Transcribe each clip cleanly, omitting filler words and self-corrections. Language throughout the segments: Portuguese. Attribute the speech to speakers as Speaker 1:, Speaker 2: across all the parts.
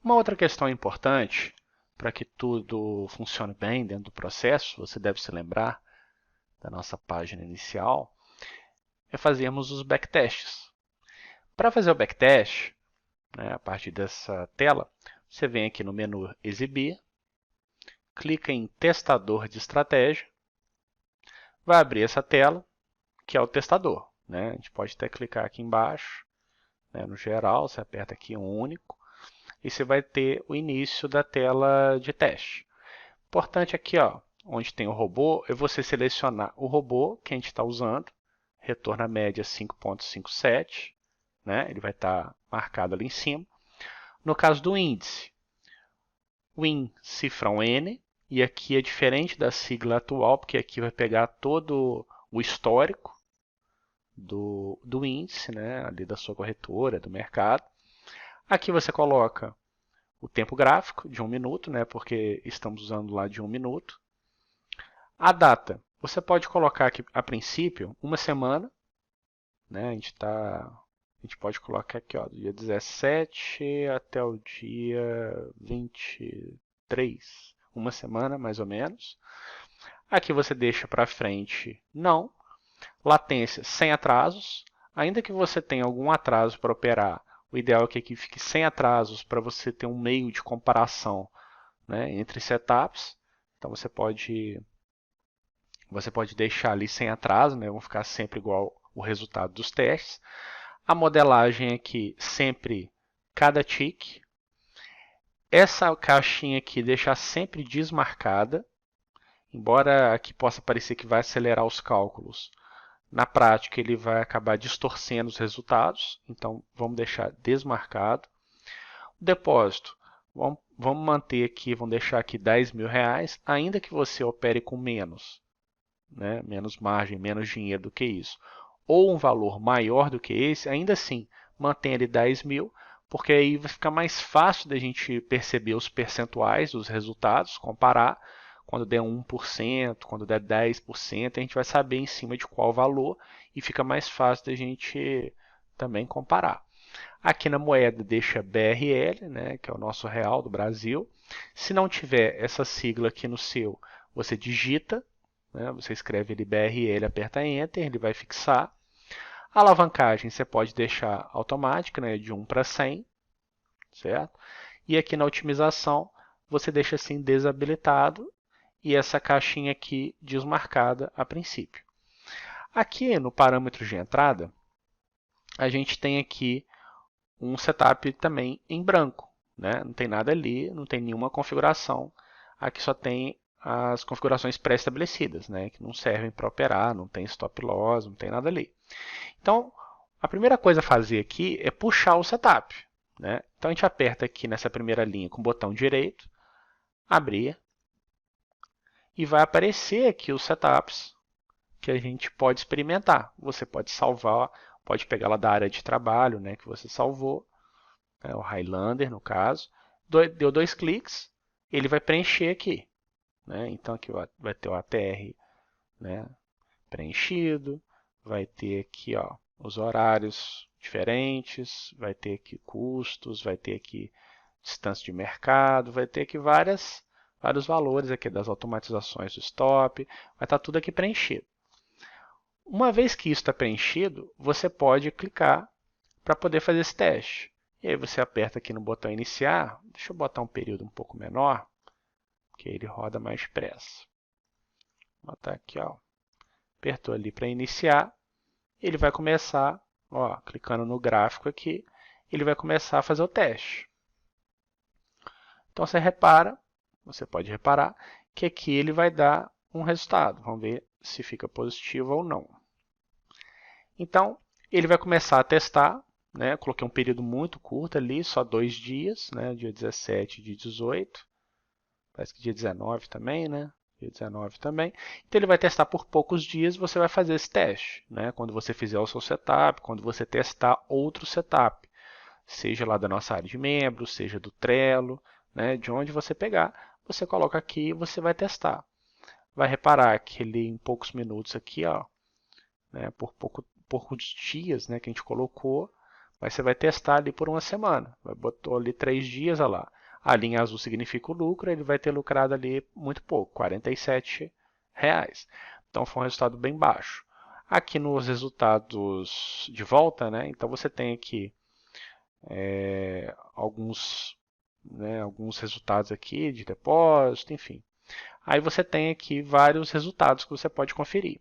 Speaker 1: Uma outra questão importante para que tudo funcione bem dentro do processo, você deve se lembrar da nossa página inicial, é fazermos os backtests. Para fazer o backtest, né, a partir dessa tela, você vem aqui no menu Exibir, clica em Testador de Estratégia, vai abrir essa tela, que é o testador. Né? A gente pode até clicar aqui embaixo, né, no geral, você aperta aqui um único, e você vai ter o início da tela de teste. Importante aqui, ó, onde tem o robô, é você selecionar o robô que a gente está usando, retorno à média 5.57, né? Ele vai estar marcado ali em cima. No caso do índice, Win cifrão N, e aqui é diferente da sigla atual, porque aqui vai pegar todo o histórico do índice, né? Ali da sua corretora, do mercado. Aqui você coloca o tempo gráfico de 1 minuto, né? Porque estamos usando lá de 1 minuto. A data, você pode colocar aqui a princípio uma semana, né? A gente pode colocar aqui, ó, do dia 17 até o dia 23, uma semana mais ou menos. Aqui você deixa para frente não. Latência sem atrasos. Ainda que você tenha algum atraso para operar, o ideal é que aqui fique sem atrasos para você ter um meio de comparação, né, entre setups. Então você pode deixar ali sem atraso, né, vão ficar sempre igual o resultado dos testes. A modelagem aqui sempre cada tick. Essa caixinha aqui deixar sempre desmarcada, embora aqui possa parecer que vai acelerar os cálculos. Na prática, ele vai acabar distorcendo os resultados, então vamos deixar desmarcado. O depósito, vamos manter aqui, vamos deixar aqui R$ 10.000, ainda que você opere com menos, né? Menos margem, menos dinheiro do que isso, ou um valor maior do que esse, ainda assim, mantenha ele 10 mil, porque aí vai ficar mais fácil da gente perceber os percentuais dos resultados, comparar. Quando der 1%, quando der 10%, a gente vai saber em cima de qual valor e fica mais fácil da gente também comparar. Aqui na moeda deixa BRL, né, que é o nosso real do Brasil. Se não tiver essa sigla aqui no seu, você digita, né, você escreve ele BRL, aperta Enter, ele vai fixar. A alavancagem você pode deixar automática, né, de 1 para 100, certo? E aqui na otimização você deixa assim desabilitado e essa caixinha aqui desmarcada a princípio. Aqui no parâmetro de entrada, a gente tem aqui um setup também em branco, né? Não tem nada ali, não tem nenhuma configuração. Aqui só tem as configurações pré-estabelecidas, né? Que não servem para operar, não tem stop loss, não tem nada ali. Então, a primeira coisa a fazer aqui é puxar o setup, né? Então a gente aperta aqui nessa primeira linha com o botão direito, abrir, e vai aparecer aqui os setups que a gente pode experimentar. Você pode salvar, pode pegar lá da área de trabalho, né, que você salvou, né, o Highlander no caso. Deu 2 cliques, ele vai preencher aqui. Né? Então aqui vai ter o ATR, né, preenchido, vai ter aqui, ó, os horários diferentes, vai ter aqui custos, vai ter aqui distância de mercado, vai ter aqui vários valores aqui das automatizações do stop, vai estar tudo aqui preenchido. Uma vez que isso está preenchido, você pode clicar para poder fazer esse teste. E aí você aperta aqui no botão iniciar, deixa eu botar um período um pouco menor, que ele roda mais depressa. Vou botar aqui, ó. Apertou ali para iniciar, ele vai começar, ó, clicando no gráfico aqui, ele vai começar a fazer o teste. Então você pode reparar que aqui ele vai dar um resultado. Vamos ver se fica positivo ou não. Então, ele vai começar a testar, né? Eu coloquei um período muito curto ali, só 2 dias, né? Dia 17 e dia 18. Parece que dia 19 também, né? Dia 19 também. Então ele vai testar por poucos dias e você vai fazer esse teste, né? Quando você fizer o seu setup, quando você testar outro setup, seja lá da nossa área de membros, seja do Trello, né? De onde você pegar, você coloca aqui e você vai testar. Vai reparar que ele em poucos minutos aqui, ó, né? Poucos dias, né? Que a gente colocou, mas você vai testar ali por uma semana. Botou ali 3 dias, olha lá. A linha azul significa o lucro, ele vai ter lucrado ali muito pouco, R$ 47. Então foi um resultado bem baixo. Aqui nos resultados de volta, né, então você tem aqui alguns resultados aqui de depósito, enfim. Aí você tem aqui vários resultados que você pode conferir.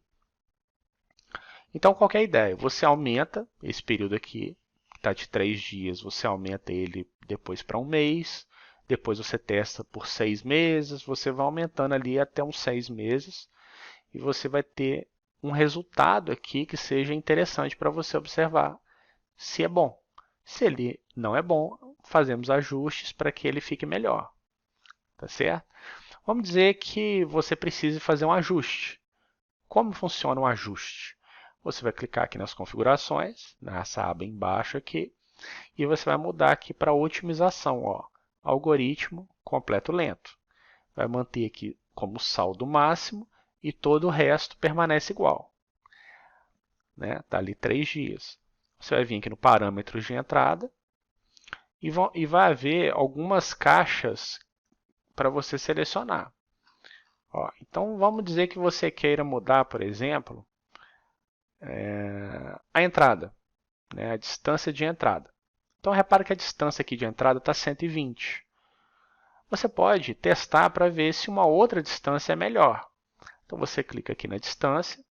Speaker 1: Então, qual que é a ideia? Você aumenta esse período aqui, que está de 3 dias, você aumenta ele depois para um mês, depois você testa por 6 meses, você vai aumentando ali até uns 6 meses, e você vai ter um resultado aqui que seja interessante para você observar se é bom. Se ele não é bom, fazemos ajustes para que ele fique melhor. Tá certo? Vamos dizer que você precise fazer um ajuste. Como funciona um ajuste? Você vai clicar aqui nas configurações, nessa aba embaixo aqui, e você vai mudar aqui para otimização, ó, algoritmo completo lento. Vai manter aqui como saldo máximo e todo o resto permanece igual. Tá ali 3 dias. Você vai vir aqui no parâmetros de entrada e vai haver algumas caixas para você selecionar. Ó, então vamos dizer que você queira mudar, por exemplo, a entrada, né, a distância de entrada. Então repara que a distância aqui de entrada está 120. Você pode testar para ver se uma outra distância é melhor. Então você clica aqui na distância,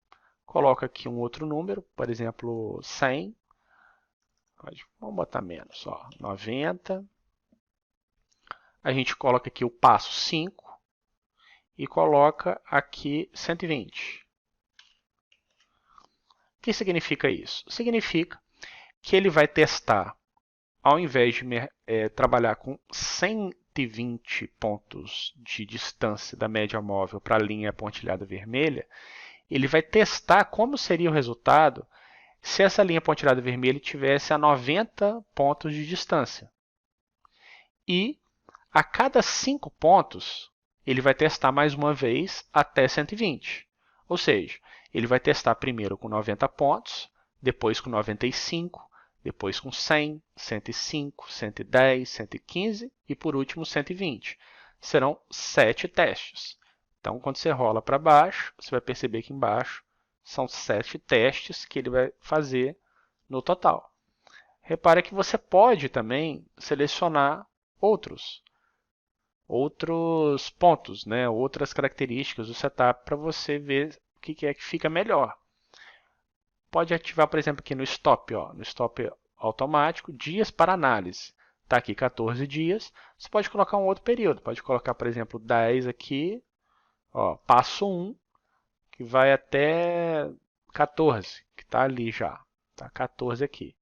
Speaker 1: coloca aqui um outro número, por exemplo 100. Vamos botar menos, ó, 90. A gente coloca aqui o passo 5 e coloca aqui 120. O que significa isso? Significa que ele vai testar, ao invés de trabalhar com 120 pontos de distância da média móvel para a linha pontilhada vermelha, ele vai testar como seria o resultado se essa linha pontilhada vermelha tivesse a 90 pontos de distância. E a cada 5 pontos, ele vai testar mais uma vez até 120. Ou seja, ele vai testar primeiro com 90 pontos, depois com 95, depois com 100, 105, 110, 115 e por último 120. Serão 7 testes. Então, quando você rola para baixo, você vai perceber que embaixo são 7 testes que ele vai fazer no total. Repare que você pode também selecionar outros pontos, né? Outras características do setup para você ver o que é que fica melhor. Pode ativar, por exemplo, aqui no stop, ó, no stop automático, dias para análise. Está aqui 14 dias. Você pode colocar um outro período. Pode colocar, por exemplo, 10 aqui, ó, passo 1, que vai até 14, que está ali já. Está 14 aqui.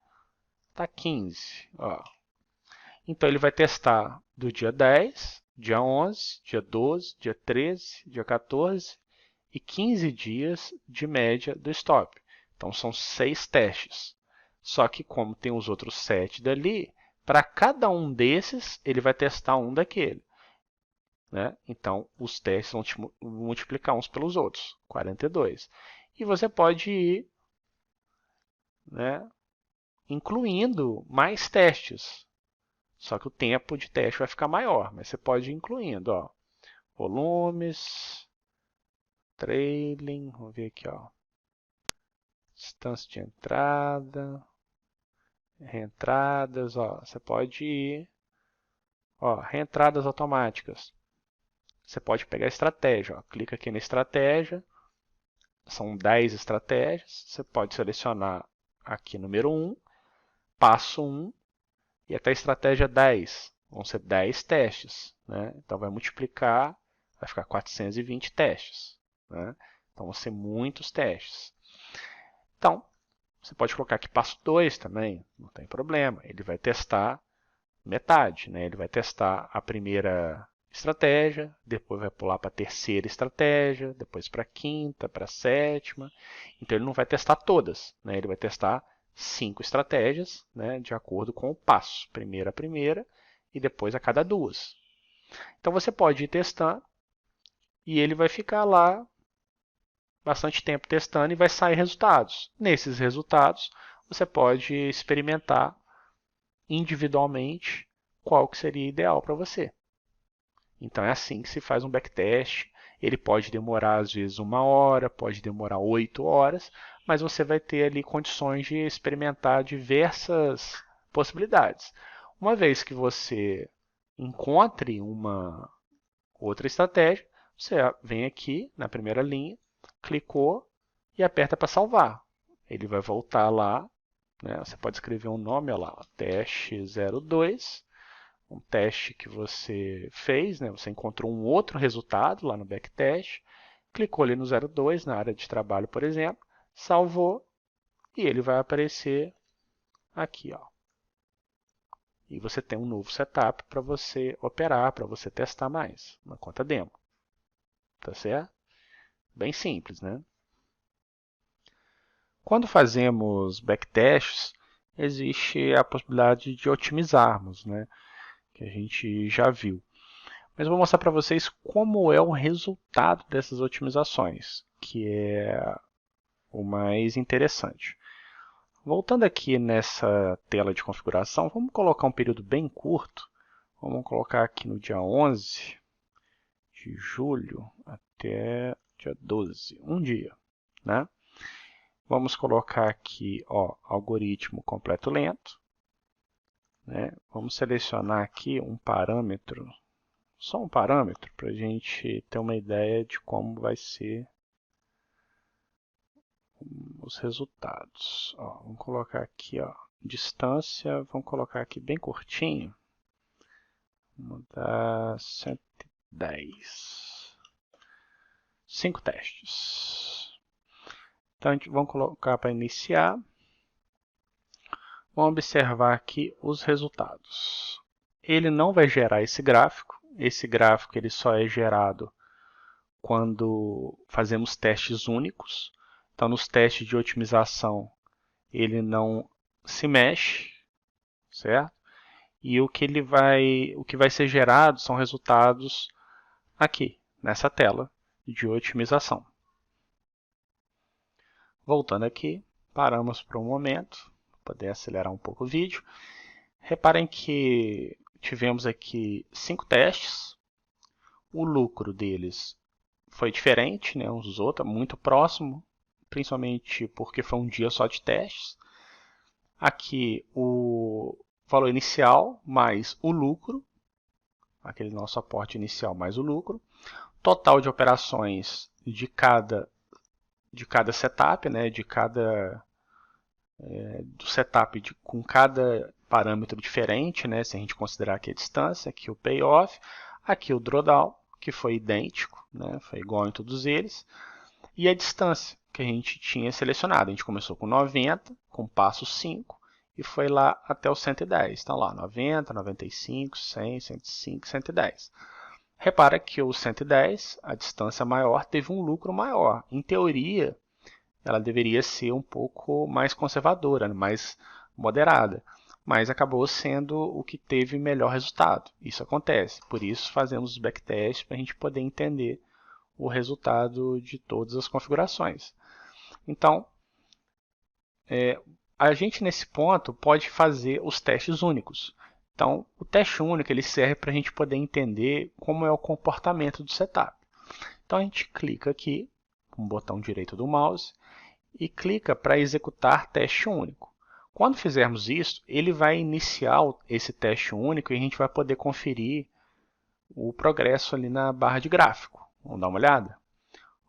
Speaker 1: Está 15. Ó. Então, ele vai testar do dia 10, dia 11, dia 12, dia 13, dia 14 e 15 dias de média do stop. Então, são 6 testes. Só que, como tem os outros 7 dali, para cada um desses, ele vai testar um daquele. Né? Então, os testes vão multiplicar uns pelos outros, 42. E você pode ir, né, incluindo mais testes. Só que o tempo de teste vai ficar maior, mas você pode ir incluindo. Ó, volumes, trailing, vamos ver aqui, ó, distância de entrada, reentradas, ó, você pode ir, ó, reentradas automáticas. Você pode pegar a estratégia, ó, clica aqui na estratégia, são 10 estratégias, você pode selecionar aqui número 1, passo 1 e até a estratégia 10, vão ser 10 testes, né? Então vai multiplicar, vai ficar 420 testes, né? Então vão ser muitos testes. Então, você pode colocar aqui passo 2 também, não tem problema, ele vai testar metade, né? Ele vai testar a primeira estratégia, depois vai pular para a terceira estratégia, depois para a quinta, para a sétima. Então ele não vai testar todas, né? Ele vai testar 5 estratégias, né? De acordo com o passo, primeira a primeira e depois a cada 2. Então você pode ir testando e ele vai ficar lá bastante tempo testando e vai sair resultados. Nesses resultados você pode experimentar individualmente qual que seria ideal para você. Então é assim que se faz um backtest. Ele pode demorar às vezes 1 hora, pode demorar 8 horas, mas você vai ter ali condições de experimentar diversas possibilidades. Uma vez que você encontre uma outra estratégia, você vem aqui na primeira linha, clicou e aperta para salvar. Ele vai voltar lá, né? Você pode escrever um nome, olha lá, teste 02, um teste que você fez, né? Você encontrou um outro resultado lá no backtest, clicou ali no 02, na área de trabalho, por exemplo, salvou e ele vai aparecer aqui, ó. E você tem um novo setup para você operar, para você testar mais, uma conta demo. Tá certo? Bem simples, né? Quando fazemos backtests, existe a possibilidade de otimizarmos, né? Que a gente já viu. Mas eu vou mostrar para vocês como é o resultado dessas otimizações, que é o mais interessante. Voltando aqui nessa tela de configuração, vamos colocar um período bem curto. Vamos colocar aqui no dia 11 de julho até dia 12, um dia, né? Vamos colocar aqui, ó, algoritmo completo lento, né? Vamos selecionar aqui um parâmetro, só um parâmetro, para a gente ter uma ideia de como vai ser os resultados. Ó, vamos colocar aqui, ó, distância, vamos colocar aqui bem curtinho. Vamos dar 110. 5 testes. Então, vamos colocar para iniciar. Vamos observar aqui os resultados. Ele não vai gerar esse gráfico. Esse gráfico ele só é gerado quando fazemos testes únicos. Então, nos testes de otimização, ele não se mexe, certo? E o que vai ser gerado são resultados aqui, nessa tela de otimização. Voltando aqui, paramos por um momento, para poder acelerar um pouco o vídeo. Reparem que tivemos aqui 5 testes. O lucro deles foi diferente, né, uns dos outros, muito próximo, principalmente porque foi um dia só de testes. Aqui o valor inicial mais o lucro, aquele nosso aporte inicial mais o lucro. Total de operações de cada setup, né, do setup com cada parâmetro diferente, né, se a gente considerar aqui a distância, aqui o payoff, aqui o drawdown, que foi idêntico, né, foi igual em todos eles, e a distância que a gente tinha selecionado. A gente começou com 90, com passo 5, e foi lá até o 110. Então lá, 90, 95, 100, 105, 110. Repara que o 110, a distância maior, teve um lucro maior. Em teoria, ela deveria ser um pouco mais conservadora, mais moderada, mas acabou sendo o que teve melhor resultado. Isso acontece, por isso fazemos os backtests para a gente poder entender o resultado de todas as configurações. Então, a gente nesse ponto pode fazer os testes únicos. Então, o teste único ele serve para a gente poder entender como é o comportamento do setup. Então, a gente clica aqui, com o botão direito do mouse, e clica para executar teste único. Quando fizermos isso, ele vai iniciar esse teste único e a gente vai poder conferir o progresso ali na barra de gráfico. Vamos dar uma olhada?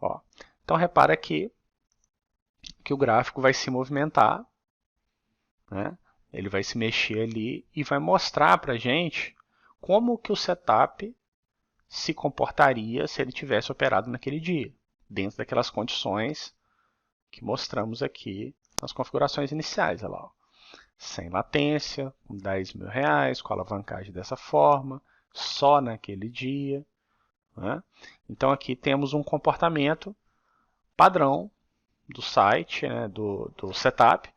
Speaker 1: Ó, então, repara aqui que o gráfico vai se movimentar, né? Ele vai se mexer ali e vai mostrar para a gente como que o setup se comportaria se ele tivesse operado naquele dia, dentro daquelas condições que mostramos aqui nas configurações iniciais. Olha lá, ó. Sem latência, com R$10.000, com alavancagem dessa forma, só naquele dia, né? Então aqui temos um comportamento padrão do site, né, do setup,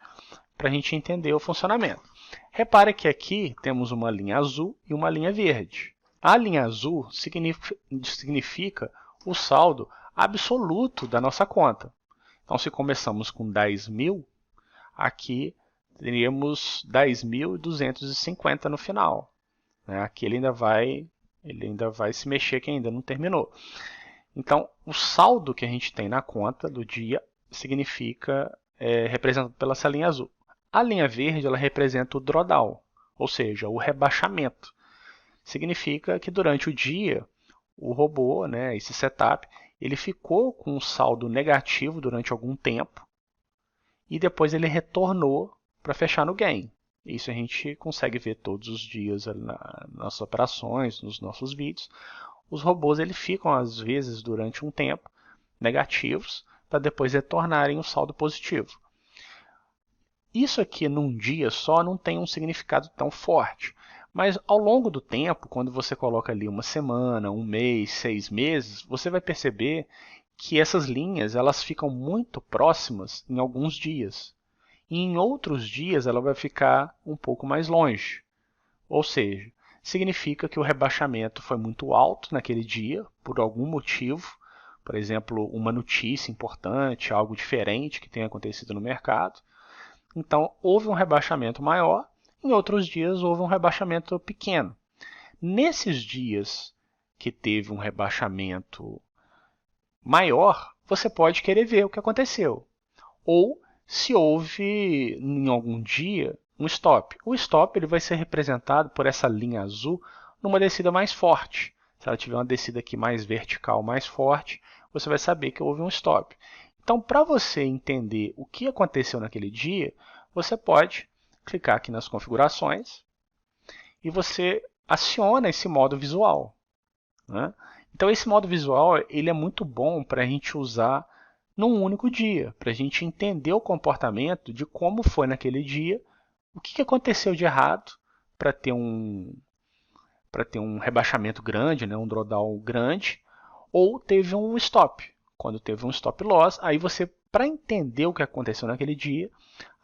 Speaker 1: para a gente entender o funcionamento. Repare que aqui temos uma linha azul e uma linha verde. A linha azul significa o saldo absoluto da nossa conta. Então, se começamos com 10.000, aqui teríamos 10.250 no final. Aqui ele ainda vai Ele ainda vai se mexer que ainda não terminou. Então, o saldo que a gente tem na conta do dia significa, representado pela essa linha azul. A linha verde ela representa o drawdown, ou seja, o rebaixamento. Significa que durante o dia, o robô, né, esse setup, ele ficou com um saldo negativo durante algum tempo e depois ele retornou para fechar no gain. Isso a gente consegue ver todos os dias nas operações, nos nossos vídeos. Os robôs ele ficam às vezes durante um tempo negativos para depois retornarem um saldo positivo. Isso aqui num dia só não tem um significado tão forte, mas ao longo do tempo, quando você coloca ali uma semana, um mês, 6 meses, você vai perceber que essas linhas elas ficam muito próximas em alguns dias. E em outros dias ela vai ficar um pouco mais longe. Ou seja, significa que o rebaixamento foi muito alto naquele dia, por algum motivo, por exemplo, uma notícia importante, algo diferente que tenha acontecido no mercado. Então, houve um rebaixamento maior, em outros dias houve um rebaixamento pequeno. Nesses dias que teve um rebaixamento maior, você pode querer ver o que aconteceu. Ou se houve em algum dia um stop. O stop ele vai ser representado por essa linha azul numa descida mais forte. Se ela tiver uma descida aqui mais vertical, mais forte, você vai saber que houve um stop. Então, para você entender o que aconteceu naquele dia, você pode clicar aqui nas configurações e você aciona esse modo visual, né? Então, esse modo visual ele é muito bom para a gente usar num único dia, para a gente entender o comportamento de como foi naquele dia, o que aconteceu de errado para ter um rebaixamento grande, né, um drawdown grande, ou teve um stop. Quando teve um stop loss, aí você, para entender o que aconteceu naquele dia,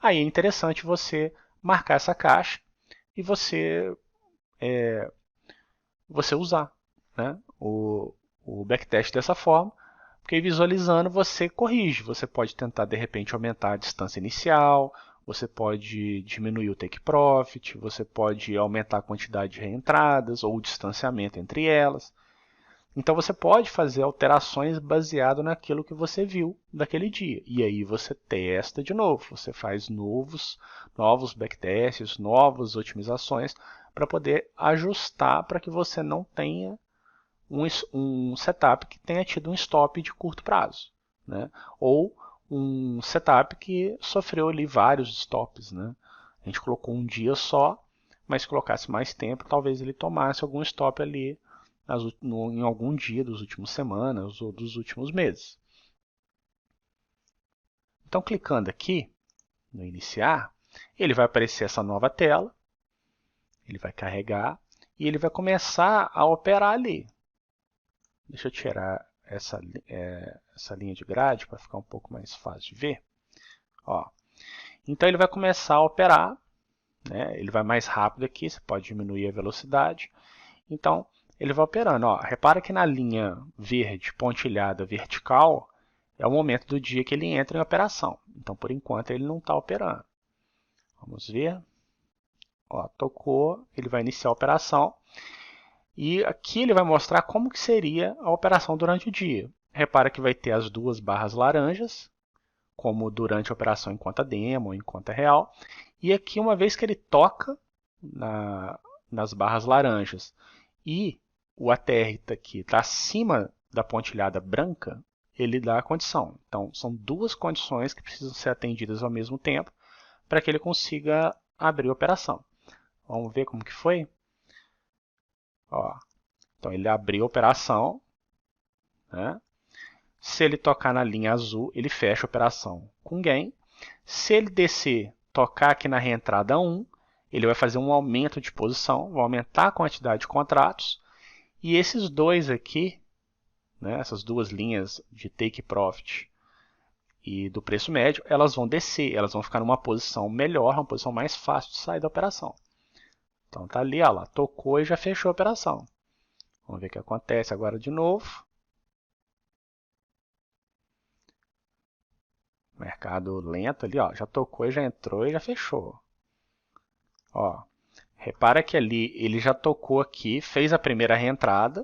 Speaker 1: aí é interessante você marcar essa caixa e você usar, né, o backtest dessa forma, porque visualizando você corrige. Você pode tentar de repente aumentar a distância inicial, você pode diminuir o take profit, você pode aumentar a quantidade de reentradas ou o distanciamento entre elas. Então você pode fazer alterações baseado naquilo que você viu daquele dia. E aí você testa de novo, você faz novos backtests, novas otimizações para poder ajustar para que você não tenha um setup que tenha tido um stop de curto prazo, né? Ou um setup que sofreu ali vários stops, né? A gente colocou um dia só, mas se colocasse mais tempo, talvez ele tomasse algum stop ali em algum dia das últimas semanas ou dos últimos meses. Então, clicando aqui no iniciar, ele vai aparecer essa nova tela, ele vai carregar e ele vai começar a operar ali. Deixa eu tirar essa linha de grade para ficar um pouco mais fácil de ver. Ó. Então ele vai começar a operar, né? Ele vai mais rápido aqui, você pode diminuir a velocidade. Então ele vai operando. Ó. Repara que na linha verde pontilhada vertical é o momento do dia que ele entra em operação. Então por enquanto ele não está operando. Vamos ver. Ó, tocou, ele vai iniciar a operação. E aqui ele vai mostrar como que seria a operação durante o dia. Repara que vai ter as duas barras laranjas, como durante a operação em conta demo ou em conta real. E aqui, uma vez que ele toca nas barras laranjas e o ATR aqui está acima da pontilhada branca, ele dá a condição. Então, são duas condições que precisam ser atendidas ao mesmo tempo para que ele consiga abrir a operação. Vamos ver como que foi? Ó, então ele abriu a operação, né? Se ele tocar na linha azul, ele fecha a operação com gain. Se ele descer, tocar aqui na reentrada 1, ele vai fazer um aumento de posição, vai aumentar a quantidade de contratos. E esses dois aqui, né, essas duas linhas de take profit e do preço médio, elas vão descer, elas vão ficar numa posição melhor, uma posição mais fácil de sair da operação. Então tá ali, ó lá, tocou e já fechou a operação. Vamos ver o que acontece agora de novo. Mercado lento ali, ó, já tocou e já entrou e já fechou. Ó, Repara que ali ele já tocou aqui, fez a primeira reentrada,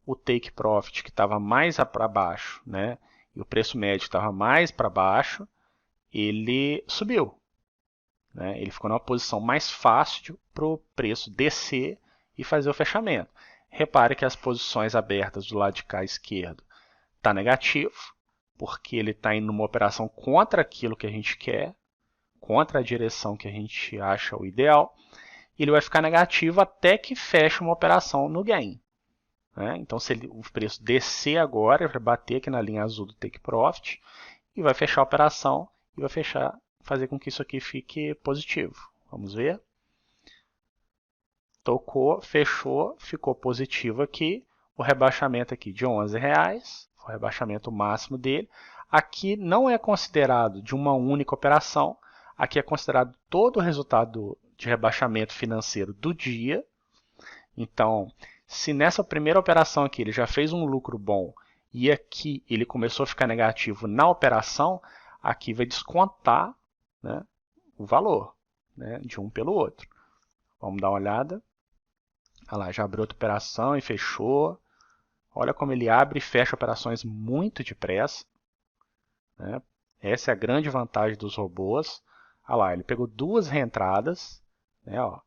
Speaker 1: o take profit que estava mais para baixo, né, e o preço médio estava mais para baixo, ele subiu. Né? Ele ficou numa posição mais fácil para o preço descer e fazer o fechamento. Repare que as posições abertas do lado de cá esquerdo está negativo, porque ele está indo numa operação contra aquilo que a gente quer, contra a direção que a gente acha o ideal, e ele vai ficar negativo até que feche uma operação no gain. Né? Então, se o preço descer agora, ele vai bater aqui na linha azul do take profit e vai fechar a operação e vai fazer com que isso aqui fique positivo. Vamos ver. Tocou, fechou, ficou positivo aqui. O rebaixamento aqui de R$11, o rebaixamento máximo dele. Aqui não é considerado de uma única operação, aqui é considerado todo o resultado de rebaixamento financeiro do dia. Então, se nessa primeira operação aqui ele já fez um lucro bom e aqui ele começou a ficar negativo na operação, aqui vai descontar, né, o valor, né, de um pelo outro. Vamos dar uma olhada. Olha lá, já abriu outra operação e fechou. Olha como ele abre e fecha operações muito depressa. Né? Essa é a grande vantagem dos robôs. Olha lá, ele pegou duas reentradas. Né, ó.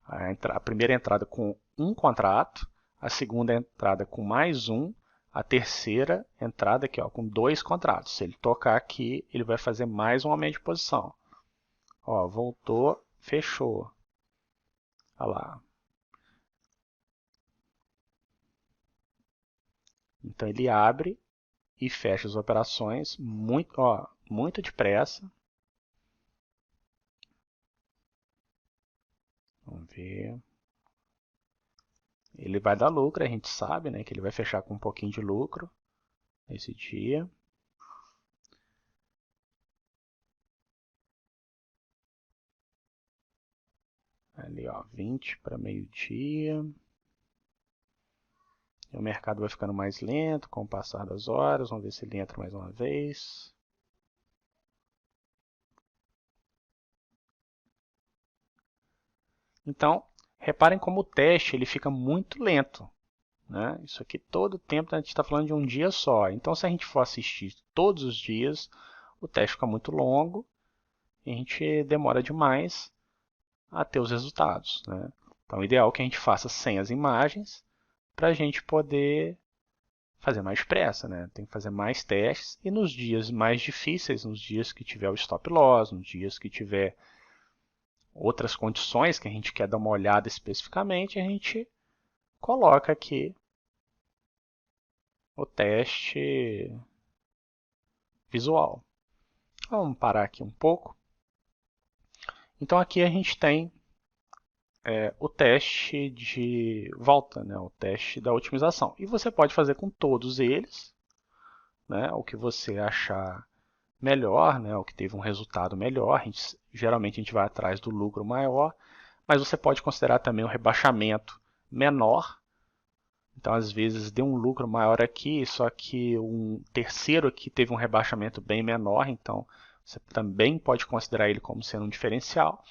Speaker 1: A primeira entrada com um contrato, a segunda entrada com mais um, a terceira entrada aqui, ó, com dois contratos. Se ele tocar aqui, ele vai fazer mais um aumento de posição. Ó, voltou, fechou. Olha lá. Então ele abre e fecha as operações muito depressa. Vamos ver. Ele vai dar lucro, a gente sabe, né, que ele vai fechar com um pouquinho de lucro nesse dia. Ali, ó, 20 para meio-dia. E o mercado vai ficando mais lento com o passar das horas. Vamos ver se ele entra mais uma vez. Então, reparem como o teste ele fica muito lento. Né? Isso aqui todo o tempo a gente está falando de um dia só. Então, se a gente for assistir todos os dias, o teste fica muito longo e a gente demora demais a ter os resultados. Né? Então, o ideal é que a gente faça sem as imagens para a gente poder fazer mais pressa. Né? Tem que fazer mais testes e nos dias mais difíceis, nos dias que tiver o stop loss, nos dias que tiver outras condições que a gente quer dar uma olhada especificamente, a gente coloca aqui o teste visual. Vamos parar aqui um pouco. Então aqui a gente tem o teste de volta, né, o teste da otimização. E você pode fazer com todos eles, né, o que você achar melhor, né, o que teve um resultado melhor. Geralmente a gente vai atrás do lucro maior, mas você pode considerar também o rebaixamento menor. Então, às vezes, deu um lucro maior aqui, só que um terceiro aqui teve um rebaixamento bem menor, então você também pode considerar ele como sendo um diferencial.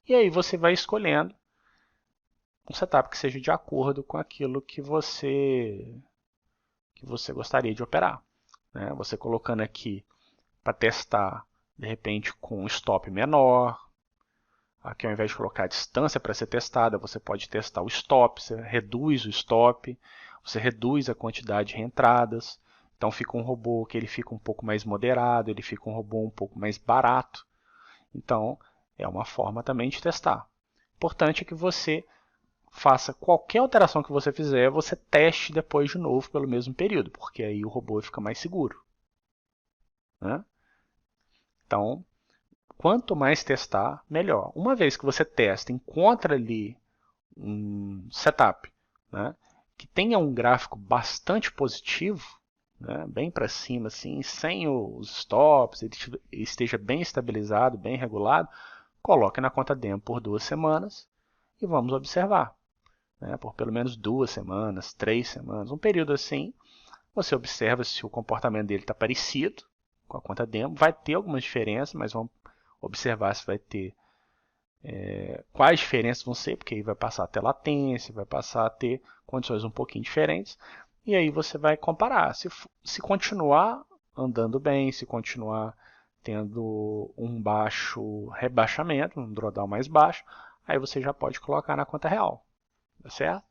Speaker 1: E aí você vai escolhendo um setup que seja de acordo com aquilo que você gostaria de operar. Né? Você colocando aqui para testar, de repente, com um stop menor. Aqui, ao invés de colocar a distância para ser testada, você pode testar o stop, você reduz o stop, você reduz a quantidade de reentradas. Então fica um robô que ele fica um pouco mais moderado, ele fica um robô um pouco mais barato. Então é uma forma também de testar. Importante é que você faça qualquer alteração que você fizer, você teste depois de novo pelo mesmo período, porque aí o robô fica mais seguro. Né? Então, quanto mais testar, melhor. Uma vez que você testa, encontra ali um setup, né, que tenha um gráfico bastante positivo, né, bem para cima, assim, sem os stops, ele esteja bem estabilizado, bem regulado, coloque na conta demo por 2 semanas e vamos observar. Né, por pelo menos 2 semanas, 3 semanas, um período assim, você observa se o comportamento dele está parecido com a conta demo. Vai ter algumas diferenças, mas vamos observar se vai ter quais diferenças vão ser, porque aí vai passar a ter latência, vai passar a ter condições um pouquinho diferentes, e aí você vai comparar. Se continuar andando bem, se continuar tendo um baixo rebaixamento, um drawdown mais baixo, aí você já pode colocar na conta real, tá certo?